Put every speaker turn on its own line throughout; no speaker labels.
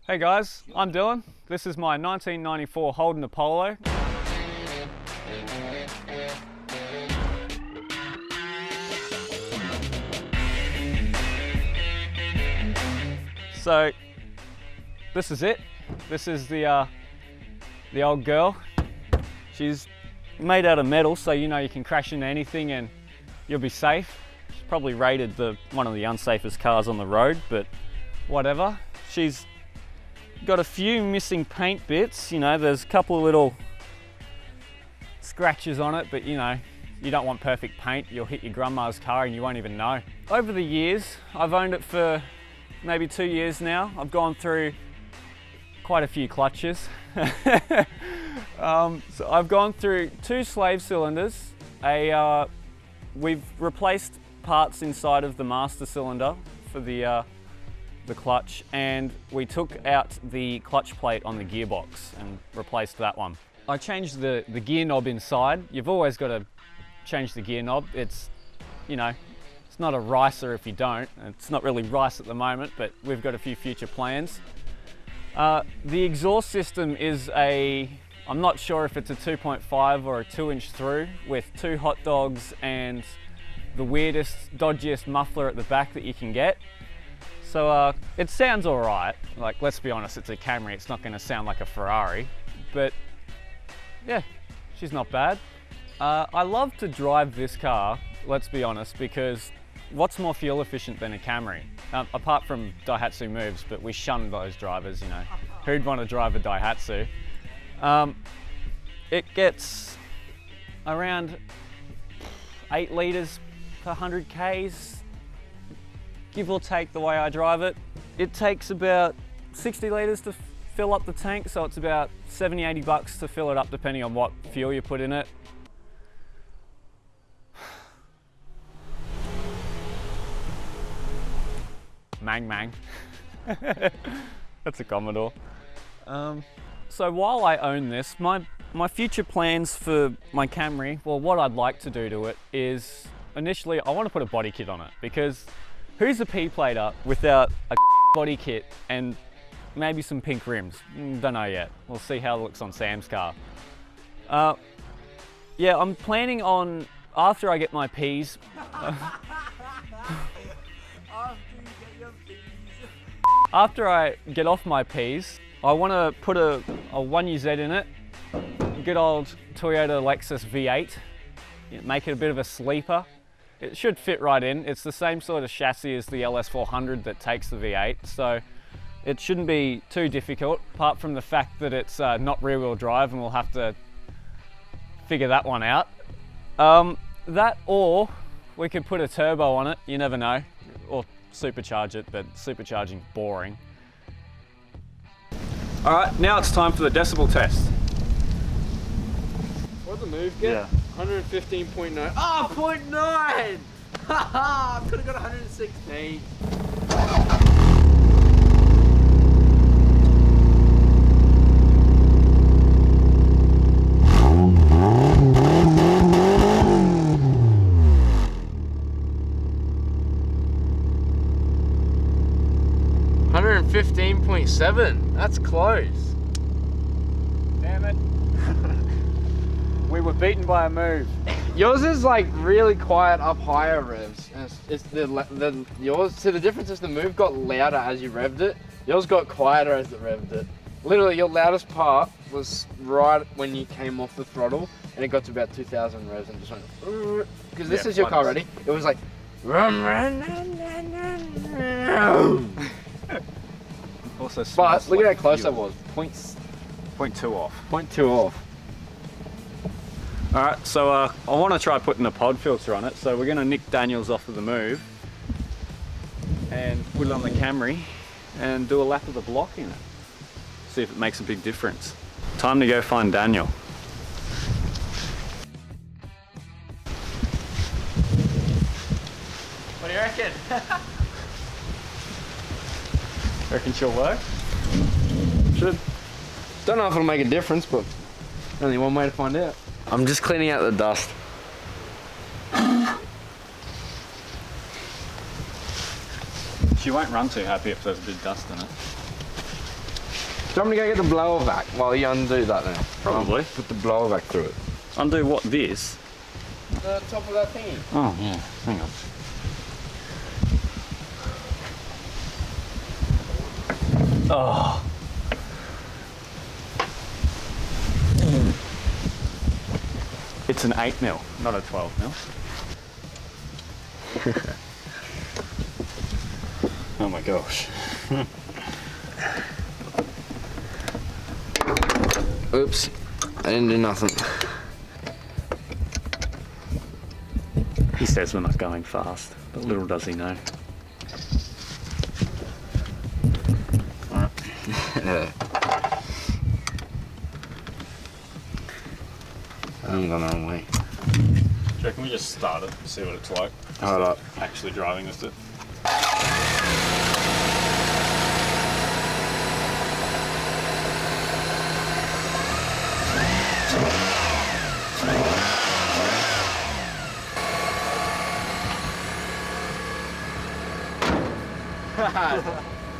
Hey guys, I'm Dylan. This is my 1994 Holden Apollo. So, this is it. This is the old girl. She's made out of metal, so you know you can crash into anything and you'll be safe. She's probably rated one of the unsafest cars on the road, but whatever. She's got a few missing paint bits, you know, there's a couple of little scratches on it, but you know, you don't want perfect paint. You'll hit your grandma's car and you won't even know. Over the years, I've owned it for maybe 2 years now. I've gone through quite a few clutches. So I've gone through 2 slave cylinders. We've replaced parts inside of the master cylinder for the clutch, and we took out the clutch plate on the gearbox and replaced that one. I changed the gear knob inside. You've always got to change the gear knob. It's, you know, it's not a ricer if you don't. It's not really rice at the moment, but we've got a few future plans. The exhaust system is I'm not sure if it's a 2.5 or a 2-inch through with 2 hot dogs and the weirdest, dodgiest muffler at the back that you can get. So it sounds all right. Like, let's be honest, it's a Camry. It's not going to sound like a Ferrari, but yeah, she's not bad. I love to drive this car, let's be honest, because what's more fuel efficient than a Camry? Apart from Daihatsu moves, but we shun those drivers, you know. Who'd want to drive a Daihatsu? It gets around 8 litres per 100 Ks. Give or take the way I drive it. It takes about 60 litres to fill up the tank, so it's about 70, 80 bucks to fill it up depending on what fuel you put in it. Mang mang. That's a Commodore. So while I own this, my future plans for my Camry, well, what I'd like to do to it is, initially I want to put a body kit on it, because who's a P-plater without a body kit and maybe some pink rims? Don't know yet. We'll see how it looks on Sam's car. Yeah, I'm planning on, after I get my Ps, after I get off my Ps, I want to put a 1UZ in it, good old Toyota Lexus V8, make it a bit of a sleeper. It should fit right in. It's the same sort of chassis as the LS400 that takes the V8, so it shouldn't be too difficult, apart from the fact that it's not rear-wheel drive, and we'll have to figure that one out. That, or we could put a turbo on it, you never know, or supercharge it, but supercharging's boring. All right, now it's time for the decibel test. What'd the move get?
Yeah.
115.9.
Oh, 0.9! Haha, I could have got 116. $115.7. That's close.
Damn it. We were beaten by a move.
Yours is like really quiet up higher revs. It's yours. So the difference is the move got louder as you revved it. Yours got quieter as it revved it. Literally, your loudest part was right when you came off the throttle, and it got to about 2,000 revs and just went. Because this is your car ready. It was like.
Also,
but look at
like
how close
fuel.
that was.
0.2 off.
0.2 off.
All right, so I want to try putting a pod filter on it. So we're going to nick Daniel's off of the move and put it on the Camry and do a lap of the block in it. See if it makes a big difference. Time to go find Daniel.
What do you reckon?
Reckon she'll work?
Should. Don't know if it'll make a difference, but only one way to find out. I'm just cleaning out the dust.
She won't run too happy if there's a bit of dust in it.
you want me to go get the blower vac while you undo that then?
Probably.
Put the blower vac through it.
Undo what, this?
The top of that thingy.
Oh, yeah. Hang on. Oh. It's an 8mm, not a 12mm. Oh my gosh.
Oops, I didn't do nothing.
He says we're not going fast, but little does he know.
Yeah. I'm going the wrong way.
Do you reckon we just start it and see what it's like?
Hold up.
Actually driving with it.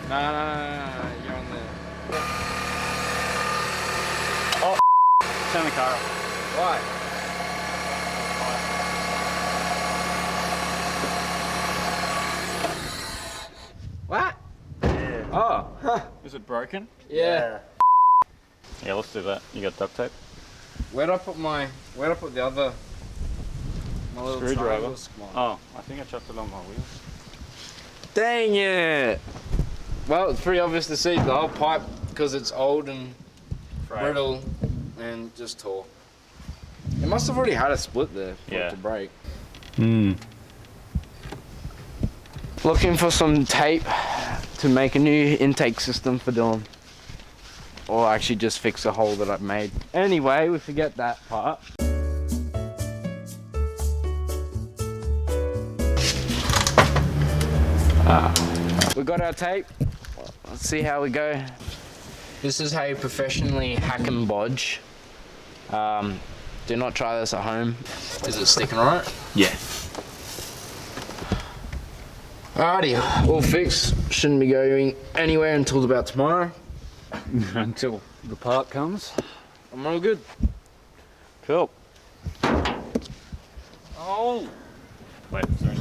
No, you're on there.
Oh, turn the car off.
Why? What?
Yeah.
Oh.
Is it broken?
Yeah.
Yeah, let's do that. You got duct tape?
Where'd I put the other, my little
Screwdriver.
triangle squat?
Oh, I think I chucked it on my wheels.
Dang it! Well, it's pretty obvious to see the whole pipe because it's old and brittle and just tore. It must have already had a split there for it to break. Looking for some tape to make a new intake system for Dylan. Or actually just fix a hole that I've made. Anyway, we forget that part. We got our tape. Let's see how we go. This is how you professionally hack and bodge. Do not try this at home. Is it sticking alright?
Yeah.
Alrighty, all fixed. Shouldn't be going anywhere until about tomorrow.
Until the part comes.
I'm all good.
Cool.
Oh!
Wait, sorry.